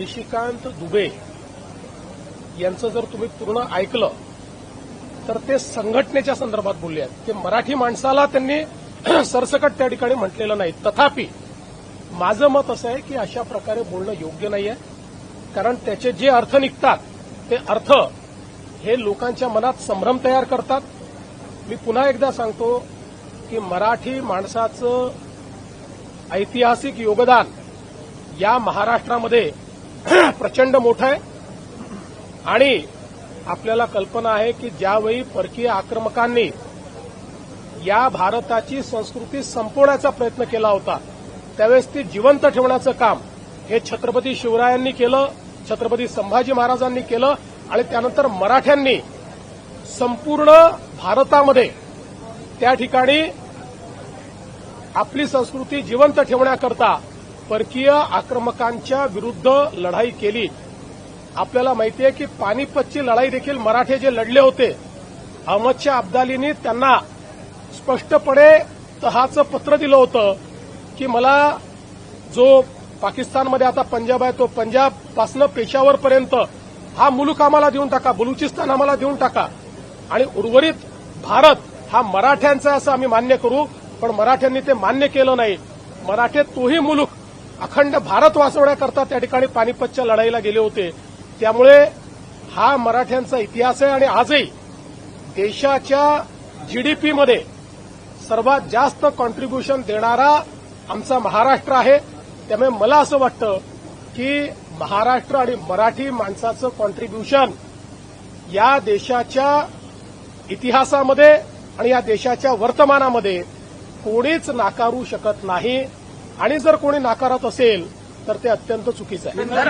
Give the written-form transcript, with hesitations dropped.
निशिकांत दुबे यांचं जर तुम्ही पूर्ण ऐकलं तर ते संघटनेच्या संदर्भात बोलले आहेत. ते मराठी माणसाला त्यांनी सरसकट त्या ठिकाणी म्हटलेलं नाही. तथापि माझं मत असं आहे की अशा प्रकारे बोलणं योग्य नाही आहे. कारण त्याचे जे अर्थ निघतात ते अर्थ हे लोकांच्या मनात संभ्रम तयार करतात. मी पुन्हा एकदा सांगतो की मराठी माणसाचं ऐतिहासिक योगदान या महाराष्ट्रामध्ये प्रचंड मोठं आहे आणि आपल्याला कल्पना आहे की ज्यावेळी परकीय आक्रमकांनी या भारताची संस्कृती संपवण्याचा प्रयत्न केला होता त्यावेळेस ती जिवंत ठेवण्याचं काम हे छत्रपती शिवरायांनी केलं, छत्रपती संभाजी महाराजांनी केलं आणि त्यानंतर मराठ्यांनी संपूर्ण भारतामध्ये त्या ठिकाणी आपली संस्कृती जिवंत ठेवण्याकरता परकीय आक्रमकांच्या विरुद्ध लढाई केली. आपल्याला माहिती आहे की पानिपतची लढाई देखील मराठे जे लढले होते, अहमदशाह अब्दालींनी त्यांना स्पष्टपणे तहाचं पत्र दिलं होतं की मला जो पाकिस्तानमध्ये आता पंजाब आहे तो पंजाबपासून पेशावरपर्यंत हा मुलूक आम्हाला देऊन टाका, बलुचिस्तान आम्हाला देऊन टाका आणि उर्वरित भारत हा मराठ्यांचा असं आम्ही मान्य करू. पण मराठ्यांनी ते मान्य केलं नाही. मराठे तोही मुलूक अखंड भारत वाचवण्याकरता त्या ठिकाणी पानिपतच्या लढाईला गेले होते. त्यामुळे हा मराठ्यांचा इतिहास आहे आणि आजही देशाच्या जीडीपीमध्ये सर्वात जास्त कॉन्ट्रीब्युशन देणारा आमचा महाराष्ट्र आहे. त्यामुळे मला असं वाटतं की महाराष्ट्र आणि मराठी माणसाचं कॉन्ट्रीब्युशन या देशाच्या इतिहासामध्ये आणि या देशाच्या वर्तमानामध्ये कोणीच नाकारू शकत नाही आणि जर कोणी नाकारत असेल तर ते अत्यंत चुकीचं आहे.